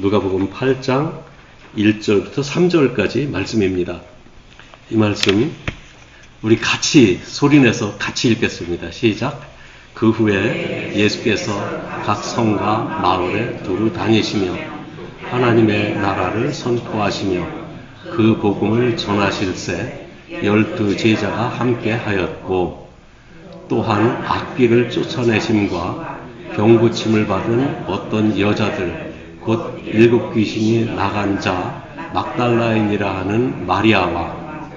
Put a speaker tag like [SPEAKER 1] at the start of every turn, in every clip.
[SPEAKER 1] 누가복음 8장 1절부터 3절까지 말씀입니다. 이 말씀 우리 같이 소리내서 같이 읽겠습니다. 시작. 그 후에 예수께서 각 성과 마을에 두루 다니시며 하나님의 나라를 선포하시며 그 복음을 전하실새 12 제자가 함께 하였고, 또한 악귀를 쫓아내심과 병고침을 받은 어떤 여자들 곧 7 귀신이 나간 자 막달라인이라 하는 마리아와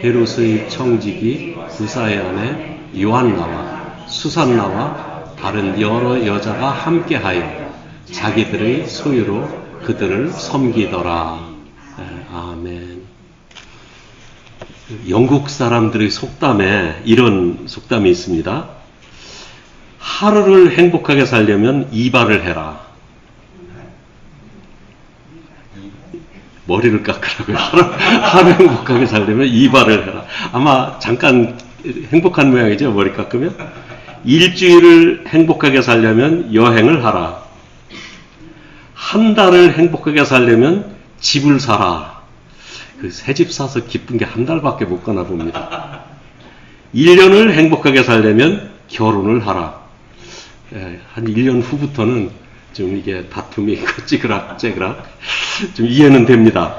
[SPEAKER 1] 헤롯의 청지기 부사의 아내 요한나와 수산나와 다른 여러 여자가 함께하여 자기들의 소유로 그들을 섬기더라. 아멘. 영국 사람들의 속담에 이런 속담이 있습니다. 하루를 행복하게 살려면 이발을 해라. 머리를 깎으라고요. 하루 행복하게 살려면 이발을 해라. 아마 잠깐 행복한 모양이죠. 머리 깎으면. 일주일을 행복하게 살려면 여행을 하라. 한 달을 행복하게 살려면 집을 사라. 그 새 집 사서 기쁜 게 한 달밖에 못 가나 봅니다. 1년을 행복하게 살려면 결혼을 하라. 한 1년 후부터는 좀 이게 다툼이 있고 찌그락찌그락 좀 이해는 됩니다.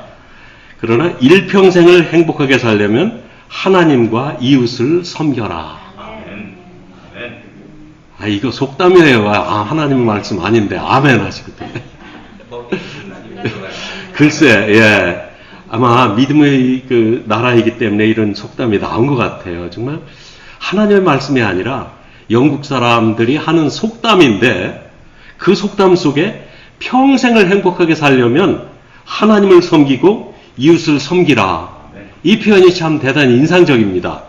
[SPEAKER 1] 그러나 일평생을 행복하게 살려면 하나님과 이웃을 섬겨라. 이거 속담이에요. 하나님 말씀 아닌데 아멘 하시거든요. 글쎄, 예. 아마 믿음의 그 나라이기 때문에 이런 속담이 나온 것 같아요. 정말 하나님의 말씀이 아니라 영국 사람들이 하는 속담인데, 그 속담 속에 평생을 행복하게 살려면 하나님을 섬기고 이웃을 섬기라. 이 표현이 참 대단히 인상적입니다.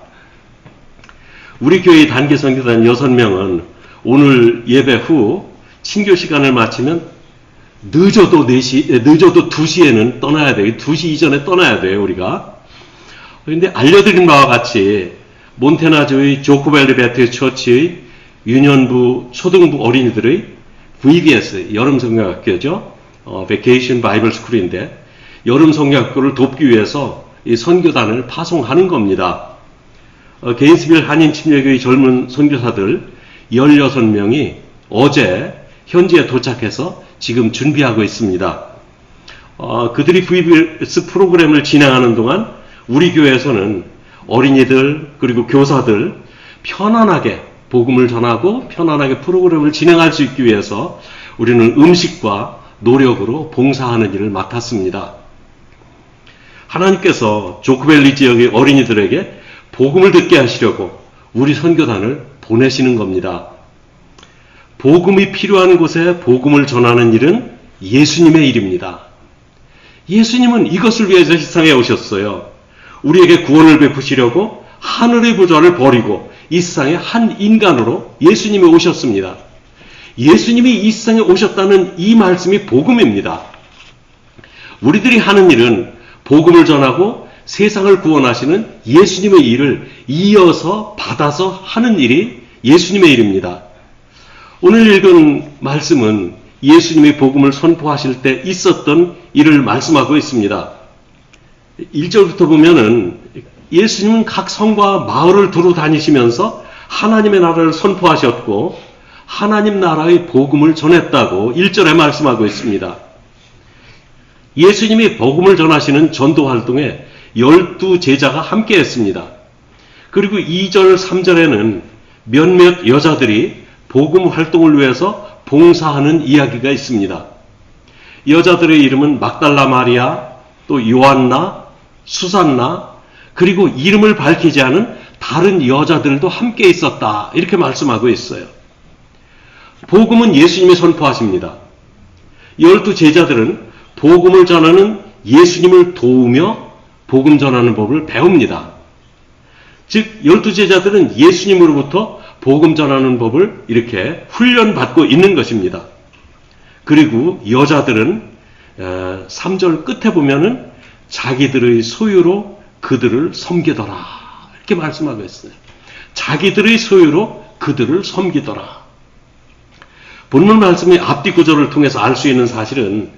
[SPEAKER 1] 우리 교회 단기 선교단 6명은 오늘 예배 후 친교 시간을 마치면 늦어도 2시에는 떠나야 돼요. 2시 이전에 떠나야 돼요, 우리가. 그런데 알려드린 바와 같이 몬테나주의 조코밸리 베트ist 처치의 유년부 초등부 어린이들의 VBS, 여름 성경학교죠. Vacation Bible School인데, 여름 성경학교를 돕기 위해서 이 선교단을 파송하는 겁니다. 게인스빌 한인침례교회 젊은 선교사들 16명이 어제 현지에 도착해서 지금 준비하고 있습니다. 그들이 VBS 프로그램을 진행하는 동안 우리 교회에서는 어린이들 그리고 교사들 편안하게 복음을 전하고 편안하게 프로그램을 진행할 수 있기 위해서 우리는 음식과 노력으로 봉사하는 일을 맡았습니다. 하나님께서 조크밸리 지역의 어린이들에게 복음을 듣게 하시려고 우리 선교단을 보내시는 겁니다. 복음이 필요한 곳에 복음을 전하는 일은 예수님의 일입니다. 예수님은 이것을 위해서 세상에 오셨어요. 우리에게 구원을 베푸시려고 하늘의 보좌를 버리고 이 세상에 한 인간으로 예수님이 오셨습니다. 예수님이 이 세상에 오셨다는 이 말씀이 복음입니다. 우리들이 하는 일은 복음을 전하고 세상을 구원하시는 예수님의 일을 이어서 받아서 하는 일이 예수님의 일입니다. 오늘 읽은 말씀은 예수님이 복음을 선포하실 때 있었던 일을 말씀하고 있습니다. 1절부터 보면은 예수님은 각 성과 마을을 두루 다니시면서 하나님의 나라를 선포하셨고 하나님 나라의 복음을 전했다고 1절에 말씀하고 있습니다. 예수님이 복음을 전하시는 전도 활동에 12 제자가 함께 했습니다. 그리고 2절, 3절에는 몇몇 여자들이 복음 활동을 위해서 봉사하는 이야기가 있습니다. 여자들의 이름은 막달라 마리아, 또 요한나, 수산나, 그리고 이름을 밝히지 않은 다른 여자들도 함께 있었다. 이렇게 말씀하고 있어요. 복음은 예수님이 선포하십니다. 12 제자들은 복음을 전하는 예수님을 도우며 복음 전하는 법을 배웁니다. 즉 12 제자들은 예수님으로부터 복음 전하는 법을 이렇게 훈련받고 있는 것입니다. 그리고 여자들은 3절 끝에 보면은 자기들의 소유로 그들을 섬기더라. 이렇게 말씀하고 있어요. 자기들의 소유로 그들을 섬기더라. 본문 말씀의 앞뒤 구절을 통해서 알 수 있는 사실은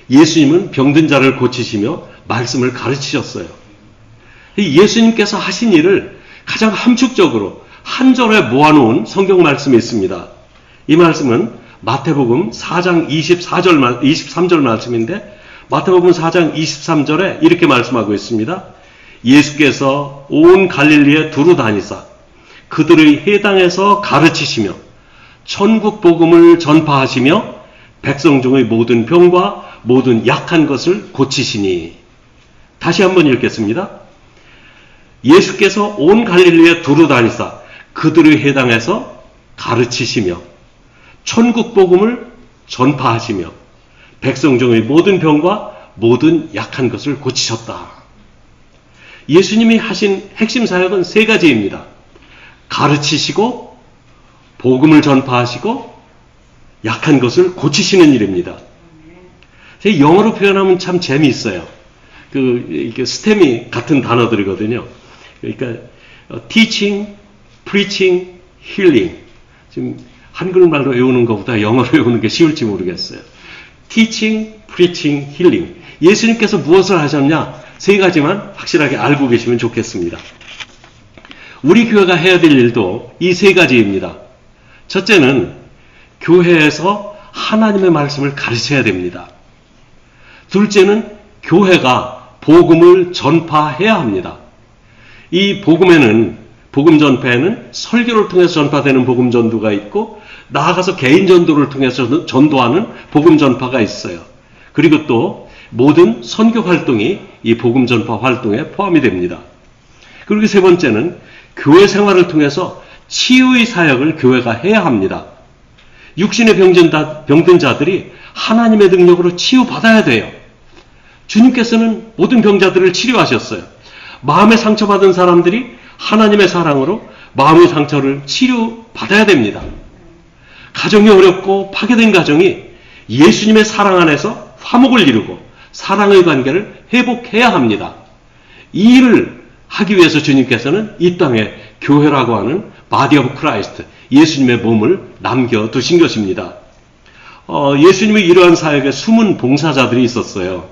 [SPEAKER 1] 예수님은 병든 자를 고치시며 말씀을 가르치셨어요. 예수님께서 하신 일을 가장 함축적으로 한 절에 모아놓은 성경 말씀이 있습니다. 이 말씀은 마태복음 4장 23절 말씀인데, 마태복음 4장 23절에 이렇게 말씀하고 있습니다. 예수께서 온 갈릴리에 두루 다니사 그들의 회당에서 가르치시며 천국 복음을 전파하시며 백성 중의 모든 병과 모든 약한 것을 고치시니. 다시 한번 읽겠습니다. 예수께서 온 갈릴리에 두루 다니사 그들의 회당에서 가르치시며 천국 복음을 전파하시며 백성 중의 모든 병과 모든 약한 것을 고치셨다. 예수님이 하신 핵심 사역은 세 가지입니다. 가르치시고 복음을 전파하시고 약한 것을 고치시는 일입니다. 영어로 표현하면 참 재미있어요. 이게 스템이 같은 단어들이거든요. 그러니까 teaching, preaching, healing. 지금 한글말로 외우는 것보다 영어로 외우는 게 쉬울지 모르겠어요. teaching, preaching, healing. 예수님께서 무엇을 하셨냐? 세 가지만 확실하게 알고 계시면 좋겠습니다. 우리 교회가 해야 될 일도 이 세 가지입니다. 첫째는 교회에서 하나님의 말씀을 가르쳐야 됩니다. 둘째는 교회가 복음을 전파해야 합니다. 이 복음 전파에는 설교를 통해서 전파되는 복음 전도가 있고, 나아가서 개인 전도를 통해서 전도하는 복음 전파가 있어요. 그리고 또 모든 선교 활동이 이 복음 전파 활동에 포함이 됩니다. 그리고 세 번째는 교회 생활을 통해서 치유의 사역을 교회가 해야 합니다. 육신의 병든 자들이 하나님의 능력으로 치유받아야 돼요. 주님께서는 모든 병자들을 치료하셨어요. 마음의 상처받은 사람들이 하나님의 사랑으로 마음의 상처를 치료받아야 됩니다. 가정이 어렵고 파괴된 가정이 예수님의 사랑 안에서 화목을 이루고 사랑의 관계를 회복해야 합니다. 이 일을 하기 위해서 주님께서는 이 땅에 교회라고 하는 바디 오브 크라이스트, 예수님의 몸을 남겨두신 것입니다. 예수님의 이러한 사역에 숨은 봉사자들이 있었어요.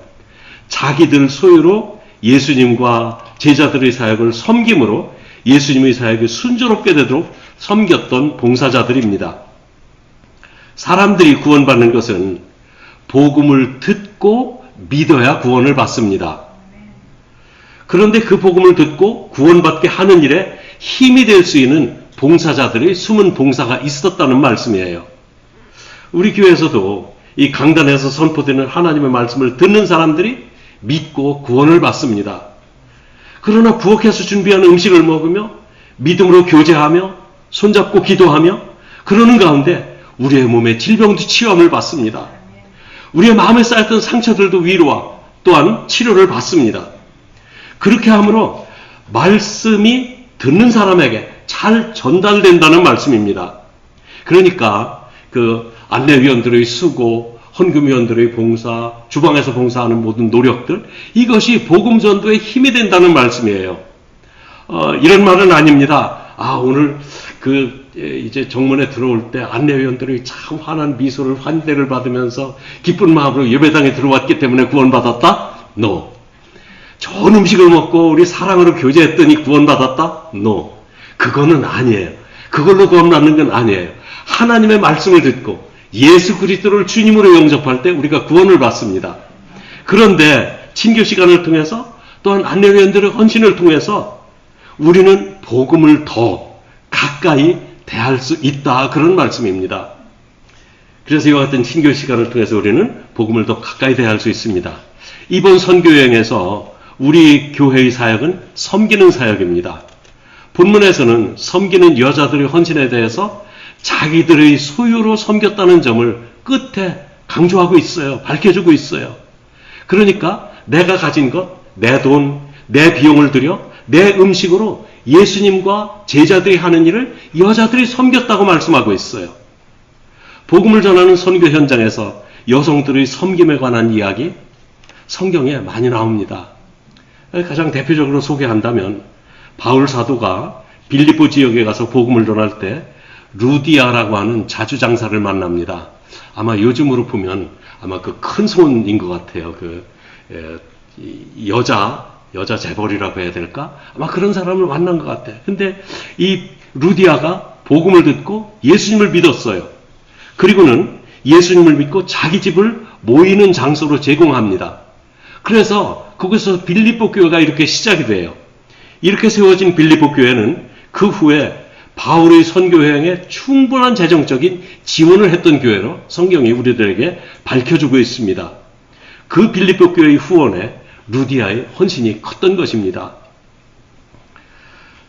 [SPEAKER 1] 자기들 소유로 예수님과 제자들의 사역을 섬김으로 예수님의 사역이 순조롭게 되도록 섬겼던 봉사자들입니다. 사람들이 구원받는 것은 복음을 듣고 믿어야 구원을 받습니다. 그런데 그 복음을 듣고 구원받게 하는 일에 힘이 될 수 있는 봉사자들의 숨은 봉사가 있었다는 말씀이에요. 우리 교회에서도 이 강단에서 선포되는 하나님의 말씀을 듣는 사람들이 믿고 구원을 받습니다. 그러나 부엌에서 준비한 음식을 먹으며 믿음으로 교제하며 손잡고 기도하며 그러는 가운데 우리의 몸에 질병도 치유함을 받습니다. 우리의 마음에 쌓였던 상처들도 위로와 또한 치료를 받습니다. 그렇게 함으로 말씀이 듣는 사람에게 잘 전달된다는 말씀입니다. 그러니까 그 안내위원들의 수고, 헌금위원들의 봉사, 주방에서 봉사하는 모든 노력들, 이것이 복음 전도의 힘이 된다는 말씀이에요. 이런 말은 아닙니다. 오늘 이제 정문에 들어올 때 안내위원들이 참 환한 미소를 환대를 받으면서 기쁜 마음으로 예배당에 들어왔기 때문에 구원받았다? No. 좋은 음식을 먹고 우리 사랑으로 교제했더니 구원받았다? No. 그거는 아니에요. 그걸로 구원받는 건 아니에요. 하나님의 말씀을 듣고 예수 그리스도를 주님으로 영접할 때 우리가 구원을 받습니다. 그런데 친교 시간을 통해서 또한 안내위원들의 헌신을 통해서 우리는 복음을 더 가까이 대할 수 있다, 그런 말씀입니다. 그래서 이와 같은 친교 시간을 통해서 우리는 복음을 더 가까이 대할 수 있습니다. 이번 선교여행에서 우리 교회의 사역은 섬기는 사역입니다. 본문에서는 섬기는 여자들의 헌신에 대해서 자기들의 소유로 섬겼다는 점을 끝에 강조하고 있어요. 밝혀주고 있어요. 그러니까 내가 가진 것, 내 돈, 내 비용을 들여 내 음식으로 예수님과 제자들이 하는 일을 여자들이 섬겼다고 말씀하고 있어요. 복음을 전하는 선교 현장에서 여성들의 섬김에 관한 이야기 성경에 많이 나옵니다. 가장 대표적으로 소개한다면 바울 사도가 빌립보 지역에 가서 복음을 전할 때 루디아라고 하는 자주장사를 만납니다. 아마 요즘으로 보면 아마 그 큰 손인 것 같아요. 여자 재벌이라고 해야 될까? 아마 그런 사람을 만난 것 같아요. 근데 이 루디아가 복음을 듣고 예수님을 믿었어요. 그리고는 예수님을 믿고 자기 집을 모이는 장소로 제공합니다. 그래서 거기서 빌립보 교회가 이렇게 시작이 돼요. 이렇게 세워진 빌립보 교회는 그 후에 바울의 선교여행에 충분한 재정적인 지원을 했던 교회로 성경이 우리들에게 밝혀주고 있습니다. 그 빌립보 교회의 후원에 루디아의 헌신이 컸던 것입니다.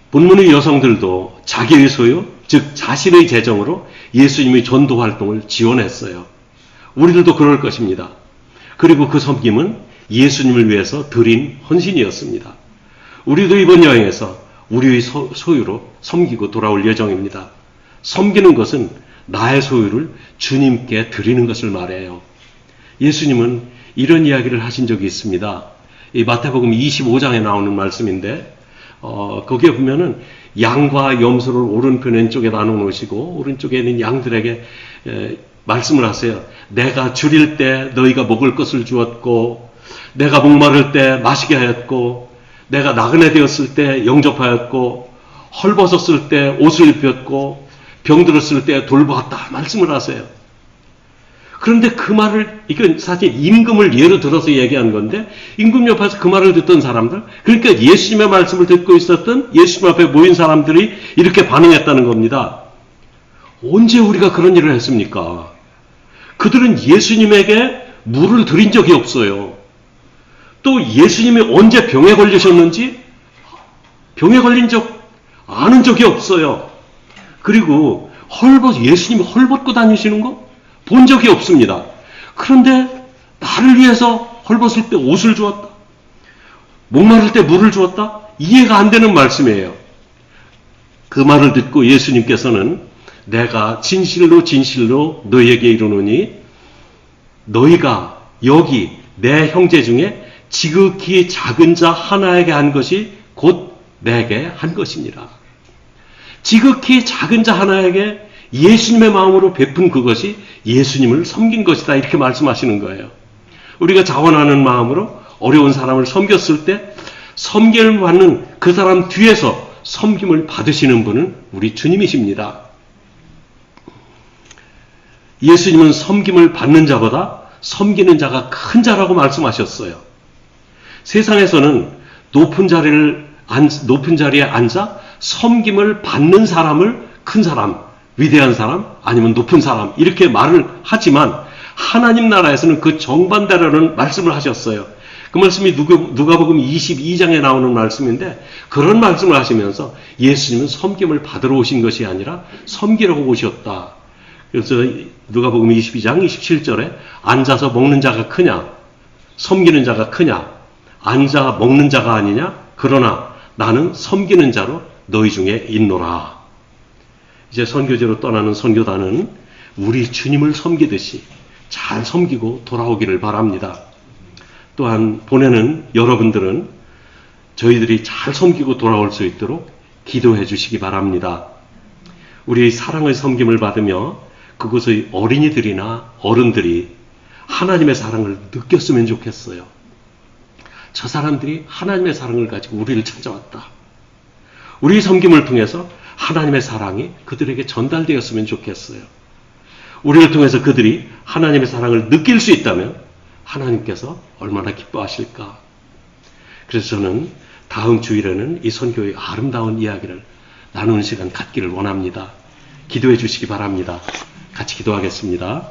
[SPEAKER 1] 본문의 여성들도 자기의 소유, 즉 자신의 재정으로 예수님의 전도 활동을 지원했어요. 우리들도 그럴 것입니다. 그리고 그 섬김은 예수님을 위해서 드린 헌신이었습니다. 우리도 이번 여행에서 우리의 소유로 섬기고 돌아올 예정입니다. 섬기는 것은 나의 소유를 주님께 드리는 것을 말해요. 예수님은 이런 이야기를 하신 적이 있습니다. 이 마태복음 25장에 나오는 말씀인데 거기에 보면은 양과 염소를 오른편 왼쪽에 나눠놓으시고 오른쪽에 있는 양들에게 말씀을 하세요. 내가 줄일 때 너희가 먹을 것을 주었고 내가 목마를 때 마시게 하였고 내가 나그네 되었을 때 영접하였고 헐벗었을 때 옷을 입혔고 병들었을 때 돌보았다 말씀을 하세요. 그런데 그 말을, 이건 사실 임금을 예로 들어서 얘기한 건데 임금 옆에서 그 말을 듣던 사람들, 그러니까 예수님의 말씀을 듣고 있었던 예수님 앞에 모인 사람들이 이렇게 반응했다는 겁니다. 언제 우리가 그런 일을 했습니까? 그들은 예수님에게 물을 드린 적이 없어요. 또 예수님이 언제 병에 걸리셨는지 병에 걸린 적 아는 적이 없어요. 그리고 예수님이 헐벗고 다니시는 거 본 적이 없습니다. 그런데 나를 위해서 헐벗을 때 옷을 주었다. 목마를 때 물을 주었다. 이해가 안 되는 말씀이에요. 그 말을 듣고 예수님께서는 내가 진실로 진실로 너희에게 이르노니 너희가 여기 내 형제 중에 지극히 작은 자 하나에게 한 것이 곧 내게 한 것이니라. 지극히 작은 자 하나에게 예수님의 마음으로 베푼 그것이 예수님을 섬긴 것이다. 이렇게 말씀하시는 거예요. 우리가 자원하는 마음으로 어려운 사람을 섬겼을 때 섬김을 받는 그 사람 뒤에서 섬김을 받으시는 분은 우리 주님이십니다. 예수님은 섬김을 받는 자보다 섬기는 자가 큰 자라고 말씀하셨어요. 세상에서는 높은 자리에 앉아 섬김을 받는 사람을 큰 사람, 위대한 사람, 아니면 높은 사람 이렇게 말을 하지만 하나님 나라에서는 그 정반대라는 말씀을 하셨어요. 그 말씀이 누가복음 22장에 나오는 말씀인데 그런 말씀을 하시면서 예수님은 섬김을 받으러 오신 것이 아니라 섬기려고 오셨다. 그래서 누가복음 22장 27절에 앉아서 먹는 자가 크냐, 섬기는 자가 크냐, 앉아 먹는 자가 아니냐, 그러나 나는 섬기는 자로 너희 중에 있노라. 이제 선교지로 떠나는 선교단은 우리 주님을 섬기듯이 잘 섬기고 돌아오기를 바랍니다. 또한 보내는 여러분들은 저희들이 잘 섬기고 돌아올 수 있도록 기도해 주시기 바랍니다. 우리의 사랑의 섬김을 받으며 그곳의 어린이들이나 어른들이 하나님의 사랑을 느꼈으면 좋겠어요. 저 사람들이 하나님의 사랑을 가지고 우리를 찾아왔다. 우리의 섬김을 통해서 하나님의 사랑이 그들에게 전달되었으면 좋겠어요. 우리를 통해서 그들이 하나님의 사랑을 느낄 수 있다면 하나님께서 얼마나 기뻐하실까. 그래서 저는 다음 주일에는 이 선교의 아름다운 이야기를 나누는 시간 갖기를 원합니다. 기도해 주시기 바랍니다. 같이 기도하겠습니다.